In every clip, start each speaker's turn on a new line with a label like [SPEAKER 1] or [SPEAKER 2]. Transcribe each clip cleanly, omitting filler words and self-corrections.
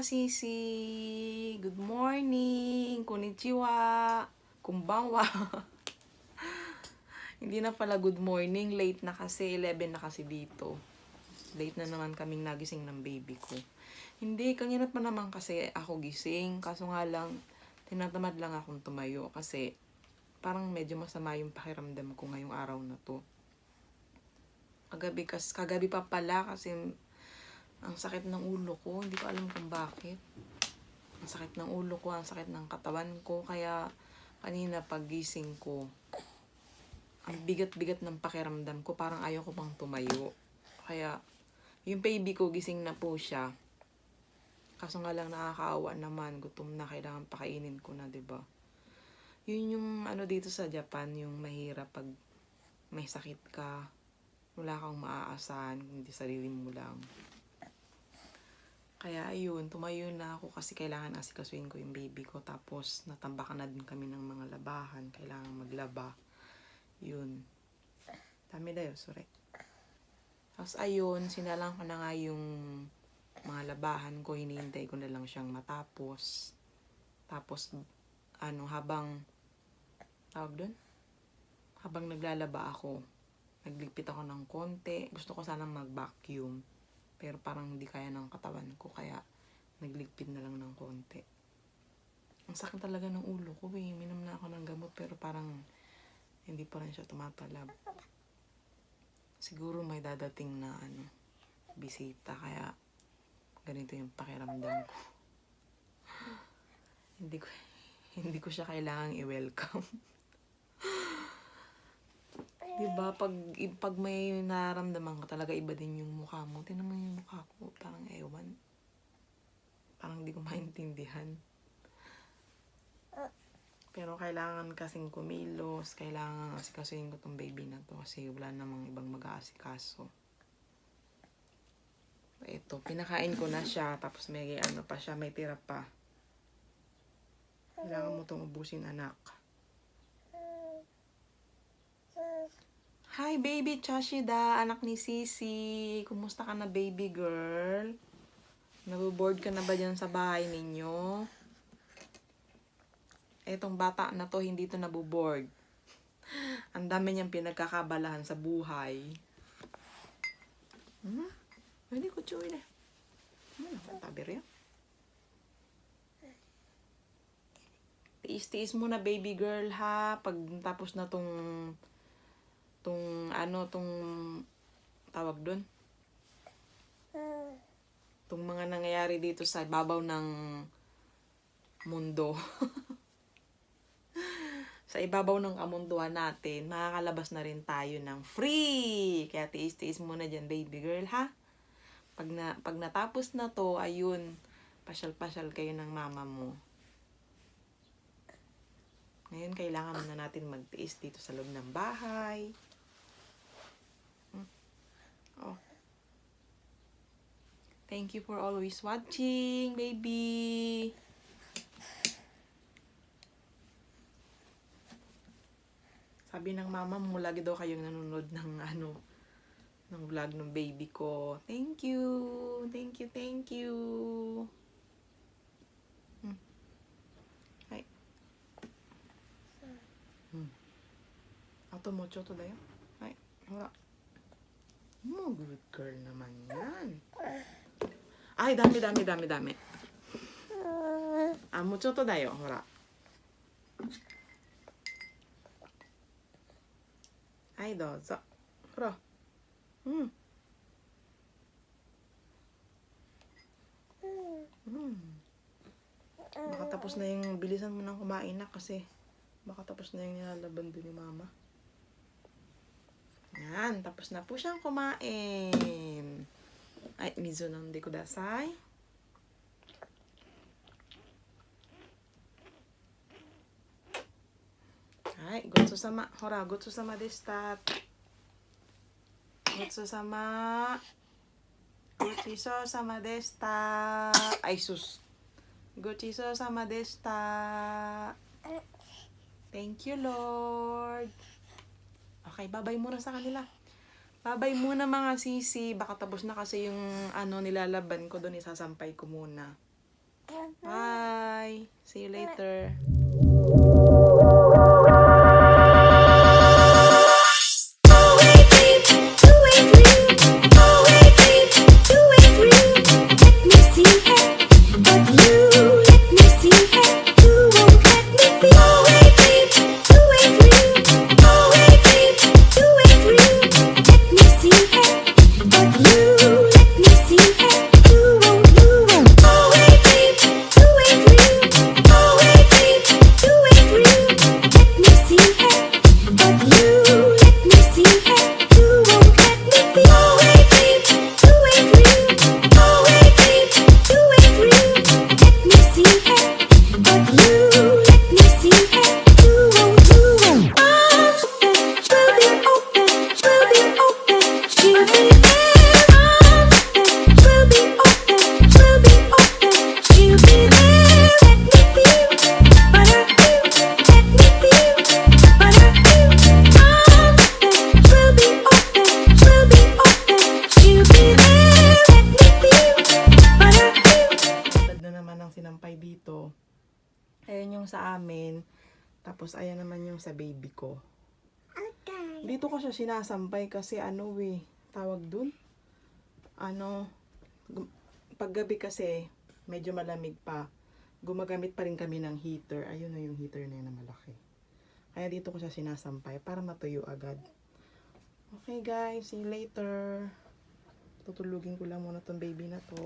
[SPEAKER 1] Sisi, good morning, konnichiwa, kumbawa. Hindi na pala good morning, late na kasi, 11 na kasi dito. Late na naman kaming nagising ng baby ko. Hindi, kanina pa naman kasi ako gising, kaso nga lang, tinatamad lang akong tumayo kasi parang medyo masama yung pakiramdam ko ngayong araw na to. Kagabi pa pala kasi ang sakit ng ulo ko, hindi ko alam kung bakit. Ang sakit ng ulo ko, ang sakit ng katawan ko, kaya kanina paggising ko, ang bigat-bigat ng pakiramdam ko, parang ayaw ko pang tumayo. Kaya, yung baby ko, gising na po siya. Kaso nga lang nakakaawa naman, gutom na, kailangan pakainin ko na, 'di ba? Yun yung ano dito sa Japan, yung mahirap pag may sakit ka, wala kang maaasahan, hindi sarili mo lang. Kaya ayun, tumayo na ako kasi kailangan asikasuhin ko yung baby ko. Tapos natambakan na din kami ng mga labahan. Kailangan maglaba. Yun. Dami na yun, sorry. Tapos ayun, sinalang ko na nga yung mga labahan ko. Hinihintay ko na lang siyang matapos. Tapos, habang naglalaba ako, nagligpit ako ng konti. Gusto ko sanang mag-vacuum. Pero parang hindi kaya ng katawan ko, kaya nagligpit na lang ng konti. Ang sakit talaga ng ulo ko eh. Minom na ako ng gamot pero parang hindi pa rin siya tumatalab. Siguro may dadating na bisita, kaya ganito yung pakiramdam ko. Hindi ko siya kailangang i-welcome. Diba, pag may nararamdaman ka talaga, iba din yung mukha mo. Tingnan mo yung mukha ko, parang ewan. Parang hindi ko maintindihan. Pero kailangan kasing kumilos, kailangan asikasuhin ko tong baby na to kasi wala namang ibang mag-aasikaso. Ito, pinakain ko na siya, tapos may pa siya, may tira pa. Kailangan mo itong ubusin, anak. Hi, baby Chashida, anak ni Sisi. Kumusta ka na, baby girl? Naboboard ka na ba dyan sa bahay ninyo? Etong bata na to, hindi to naboboard. Ang dami niyang pinagkakabalahan sa buhay. Hindi ko chuwi na. Tabi rin. Tiis-tiis mo na, baby girl, ha? Pag tapos na tong tawag doon. Tong mga nangyayari dito sa babaw ng mundo. Sa ibabaw ng kamunduhan natin, makakalabas na rin tayo ng free. Kaya tiis-tiis muna dyan, baby girl, ha? Pag natapos na to, ayun, pasyal-pasyal kayo ng mama mo. Ngayon, kailangan na natin magtiis dito sa loob ng bahay. Oh. Thank you for always watching, baby. Sabi ng mama mo, lagi daw kayong nanonood ng ng vlog ng baby ko. Thank you. Thank you, thank you. Hai. Ato mo choto dayo. Hai. Hora. Good girl naman yan. Ay, dami. Mo choto dayo. Hora. Ay, dozo. Hora. Baka tapos na yung bilisan mo nang kumain na kasi baka tapos na yung nilalaban doon ni mama. Yan, tapos na po siyang kumain. Ay, mizo nang di kudasai. Ay, gotsusama. Hora, gotsusama deshita. Gotsusama. Gotsusama deshita. Ay, sus. Gotsusama deshita. Thank you, Lord. Okay, bye-bye muna sa kanila. Bye-bye muna, mga sisi. Baka tapos na kasi yung nilalaban ko doon. Isasampay ko muna. Bye. See you later. Dito. Ayan yung sa amin. Tapos ayan naman yung sa baby ko. Okay. Dito ko siya sinasampay kasi tawag dun. Paggabi kasi medyo malamig pa. Gumagamit pa rin kami ng heater. Ayun na yung heater na yun na malaki. Kaya dito ko siya sinasampay para matuyo agad. Okay guys, see you later. Tutulugin ko lang muna tong baby na to.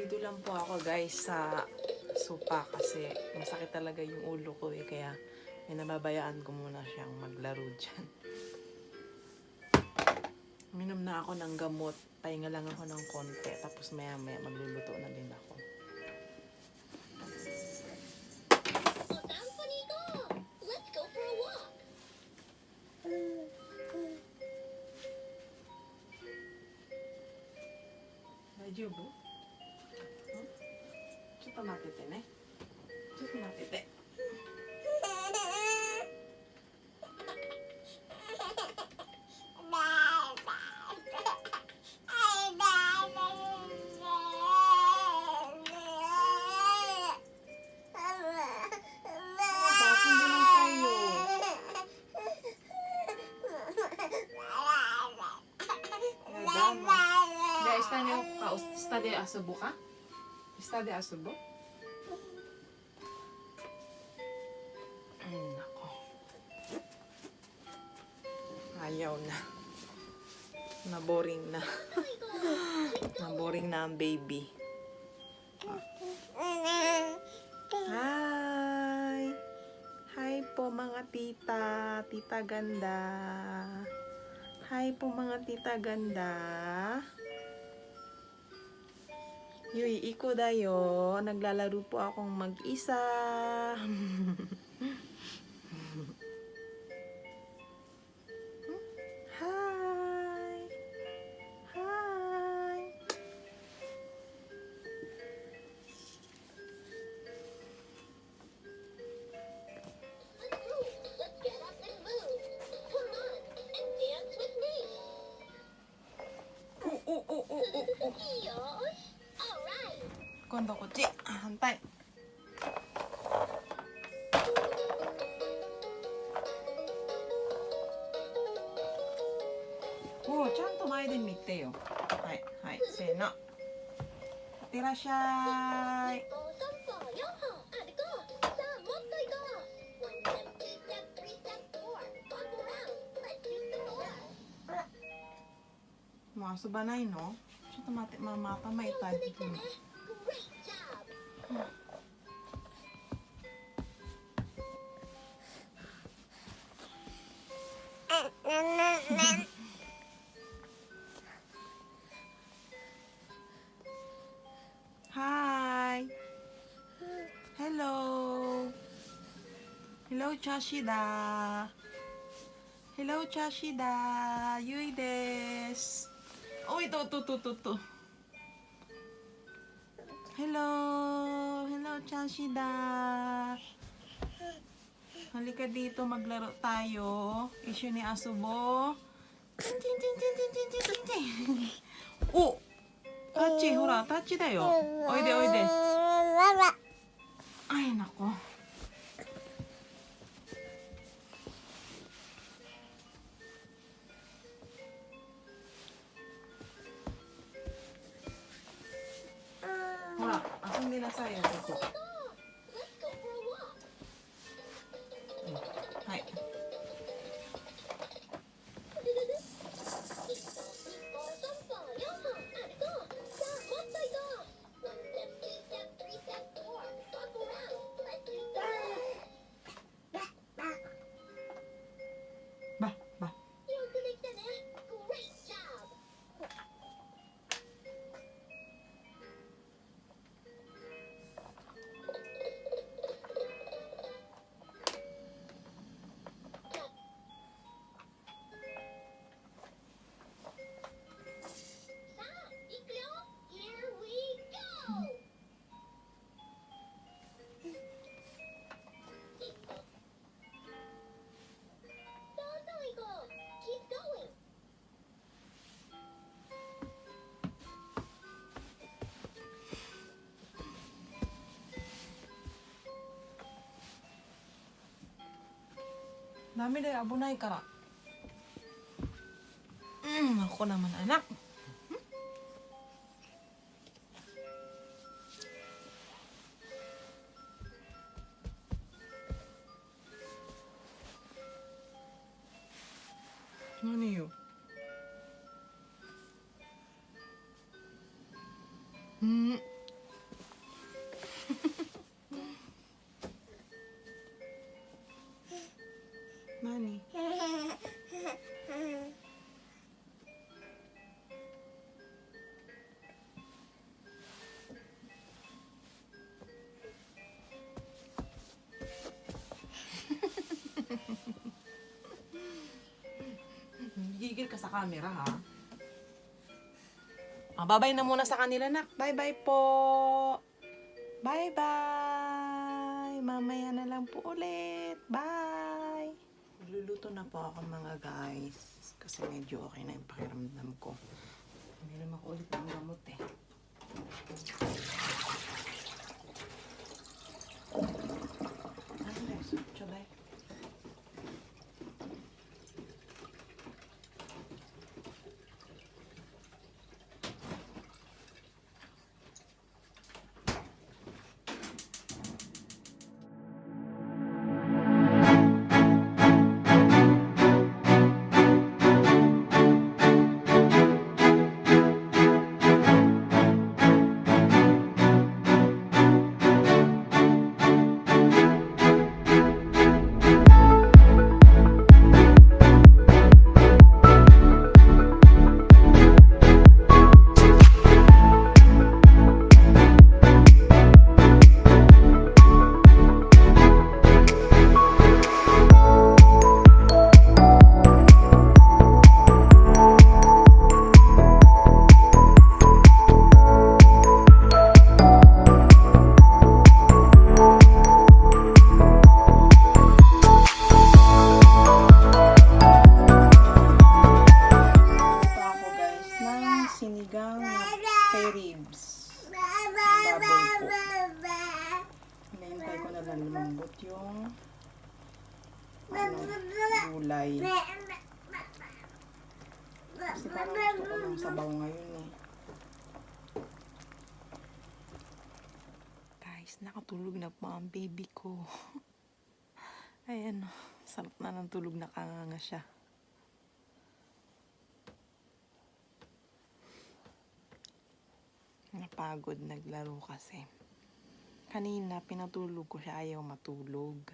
[SPEAKER 1] Dito lang po ako guys sa sopa kasi masakit talaga yung ulo ko eh. Kaya nababayaan ko muna siyang maglaro dyan. Minom na ako ng gamot. Pahinga lang ako ng konti. Tapos maya maya magluluto na din ako.
[SPEAKER 2] Let's go for a walk.
[SPEAKER 1] Daijoubu? Chotto matete ne. Chotto matete. Está de asubo ka? Está de asubo? Ay, nako. Ayaw na. Naboring na. Naboring na ang baby. Hi! Hi po mga tita. Tita ganda. Hi po mga tita ganda. Yui, iko dayo. Naglalaro po akong mag-isa. Hi! Hi!
[SPEAKER 2] Let's get up and move. Come on and dance with me. Yosh. All right.
[SPEAKER 1] 今度こっち。反対。おお、ちゃんと前で見てよ。はい、はい、せーの。いってらっしゃい。
[SPEAKER 2] お散歩4歩歩こう。さあもっと行こう。1 step, 2 step, 3 step, 4. Walk around. Let's do some more.
[SPEAKER 1] もう遊ばないの？ちょっと待って、ママ頭痛い。
[SPEAKER 2] Great job.
[SPEAKER 1] Hi! Hello! Hello, Chashida! Hello, Chashida! Yui desu! Oh, ito. Hello! Hello, Chashida! Halika dito, maglaro tayo. Issue ni Asubo. Chin, chin, chin, chin, chin, chin, chin, chin. Oh! Tachi, hora, tachi da yo. Oide, oide. Ay, nako. Hora, asumbi nasai yo, dito.
[SPEAKER 2] Let's go for a walk.
[SPEAKER 1] はい。ば、ば。
[SPEAKER 2] Keep going.
[SPEAKER 1] ダメだよ、危ないから。ako naman anak. Nani yo? Gigil ka sa camera, ha? Bye-bye na muna sa kanila, nak. Bye-bye po. Bye-bye. Mamaya na lang po ulit. Bye. Luluto na po ako, mga guys. Kasi medyo okay na yung pakiramdam ko. Meron ako ulit ng gamot, eh. Chabay. Sinigang na spare ribs. Baboy po. Hinahintay ko na lang lumambot yung gulay. Kasi parang gusto ko ng sabaw ngayon, eh. Guys, nakatulog na po ang baby ko. Ayan, sarap na ng tulog, nakanganga siya. Napagod, naglaro kasi. Kanina, pinatulog ko siya, ayaw matulog.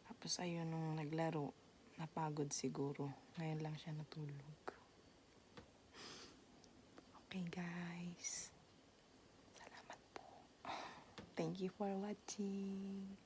[SPEAKER 1] Tapos ayun, nung naglaro, napagod siguro. Ngayon lang siya natulog. Okay, guys. Salamat po. Thank you for watching.